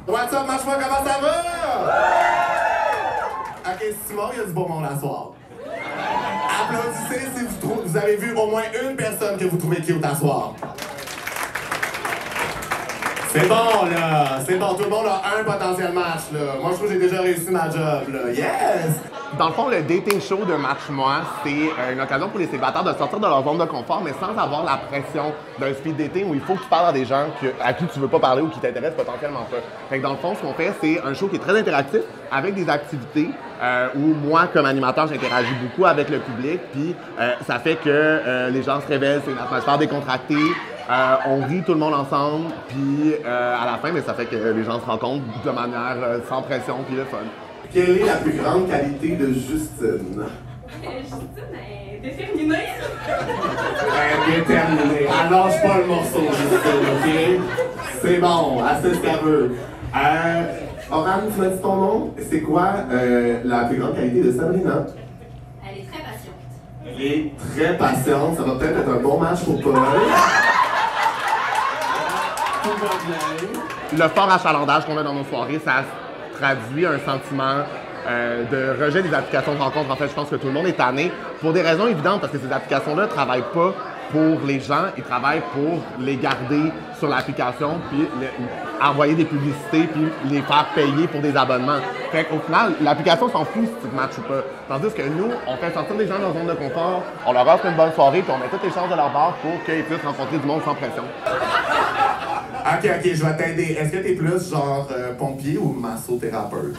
What's up, Match-moi, comment ça va? Ok, Simon, il y a du beau monde à soir. Applaudissez si vous avez vu au moins une personne que vous trouvez cute à soir. C'est bon, là. C'est bon, tout le monde a un potentiel match, là. Moi, je trouve que j'ai déjà réussi ma job, là. Yes! Dans le fond, le dating show de Match-moi, c'est une occasion pour les célibataires de sortir de leur zone de confort, mais sans avoir la pression d'un speed dating où il faut que tu parles à des gens à qui tu veux pas parler ou qui t'intéressent potentiellement pas. Fait que dans le fond, ce qu'on fait, c'est un show qui est très interactif avec des activités où moi, comme animateur, j'interagis beaucoup avec le public, puis ça fait que les gens se révèlent, c'est une atmosphère décontractée. On rit tout le monde ensemble, puis à la fin, mais ça fait que les gens se rencontrent de manière sans pression, puis le fun. Quelle est la plus grande qualité de Justine? Justine est déterminée. Elle est déterminée. Elle lâche pas le morceau, Justine, OK? C'est bon, elle sait ce qu'elle veut. Oran, tu m'as dit ton nom? C'est quoi la plus grande qualité de Sabrina? Elle est très patiente. Elle est très patiente. Ça va peut-être être un bon match pour Paul. Tout va bien. Le fort achalandage qu'on a dans nos soirées, ça traduit un sentiment de rejet des applications de rencontres. En fait, je pense que tout le monde est tanné pour des raisons évidentes, parce que ces applications-là ne travaillent pas pour les gens, ils travaillent pour les garder sur l'application, puis envoyer des publicités, puis les faire payer pour des abonnements. Fait qu'au final, l'application s'en fout si tu te matches ou pas. Tandis que nous, on fait sortir des gens dans une zone de confort, on leur offre une bonne soirée, puis on met toutes les chances de leur part pour qu'ils puissent rencontrer du monde sans pression. Ok, je vais t'aider. Est-ce que t'es plus genre pompier ou massothérapeute?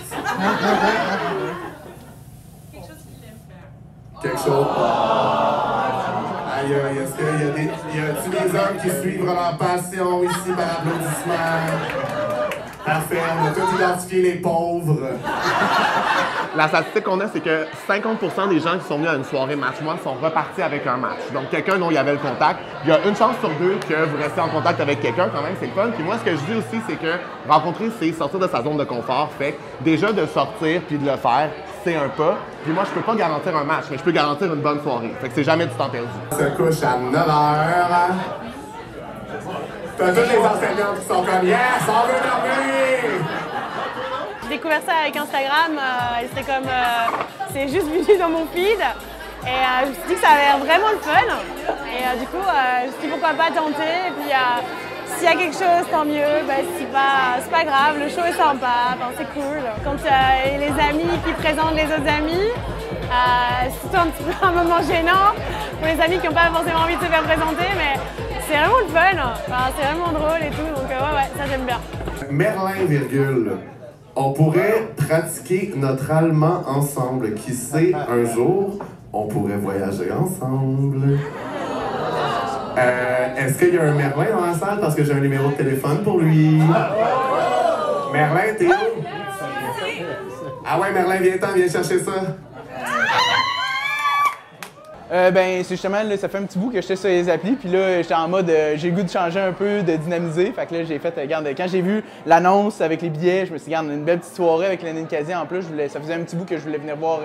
Quelque chose qu'il aime faire. Quelque chose? Aïe, est-ce qu'il y a-tu des hommes qui suivent leur passion ici par applaudissement? Parfait, on a tout identifié les pauvres. La statistique qu'on a, c'est que 50% des gens qui sont venus à une soirée Match-moi sont repartis avec un match. Donc, quelqu'un dont il y avait le contact. Il y a une chance sur deux que vous restez en contact avec quelqu'un, quand même, c'est le fun. Puis moi, ce que je dis aussi, c'est que rencontrer, c'est sortir de sa zone de confort. Fait que déjà de sortir puis de le faire, c'est un pas. Puis moi, je peux pas garantir un match, mais je peux garantir une bonne soirée. Fait que c'est jamais du temps perdu. On se couche à 9h. T'as toutes les enseignantes qui sont comme « Yes, on veut dormir! » J'ai découvert ça avec Instagram, et c'était comme, c'est juste venu dans mon feed, et je me suis dit que ça avait l'air vraiment le fun, et du coup, je me suis dit pourquoi pas tenter, et puis s'il y a quelque chose, tant mieux, ben, c'est pas grave, le show est sympa, enfin, c'est cool. Quand les amis qui présentent les autres amis, c'est tout un petit peu un moment gênant pour les amis qui n'ont pas forcément envie de se faire présenter, mais c'est vraiment le fun, enfin, c'est vraiment drôle et tout, donc ouais, ça j'aime bien. Merlin, virgule. On pourrait pratiquer notre allemand ensemble. Qui sait, un jour, on pourrait voyager ensemble. Est-ce qu'il y a un Merlin dans la salle? Parce que j'ai un numéro de téléphone pour lui. Merlin, t'es où? Ah ouais, Merlin, viens-t'en, viens chercher ça. Ben, c'est justement, là, ça fait un petit bout que j'étais sur les applis, puis là, j'étais en mode, j'ai le goût de changer un peu, de dynamiser. Fait que là, j'ai fait, regarde, quand j'ai vu l'annonce avec les billets, je me suis dit, regarde, une belle petite soirée avec Lénine Casier en plus. Ça faisait un petit bout que je voulais venir voir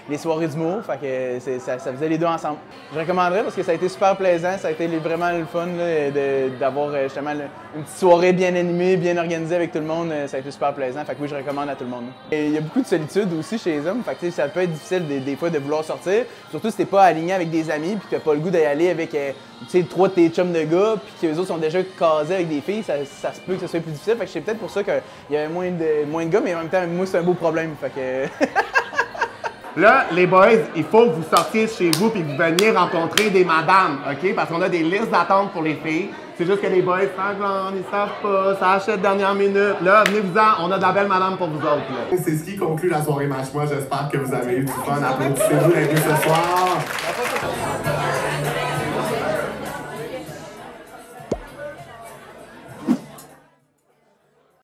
les soirées d'humour, fait que ça faisait les deux ensemble. Je recommanderais parce que ça a été super plaisant, ça a été vraiment le fun d'avoir justement une petite soirée bien animée, bien organisée avec tout le monde. Ça a été super plaisant, fait que oui, je recommande à tout le monde. Et il y a beaucoup de solitude aussi chez les hommes, fait que ça peut être difficile des fois de vouloir sortir, surtout si t'es pas aligné avec des amis puis que t'as pas le goût d'y aller avec trois de tes chums de gars puis que les autres sont déjà casés avec des filles, ça se peut que ça soit plus difficile. Fait que c'est peut-être pour ça qu'il y avait moins de gars, mais en même temps, moi, c'est un beau problème. Fait que... Là, les boys, il faut que vous sortiez de chez vous et que vous veniez rencontrer des madames, OK? Parce qu'on a des listes d'attente pour les filles. C'est juste que les boys fraglants, ils savent pas, ça achète dernière minute. Là, venez-vous-en, on a de la belle madame pour vous autres, là. C'est ce qui conclut la soirée Match-moi. J'espère que vous avez eu du fun. Applaudissez-vous les deux ce soir.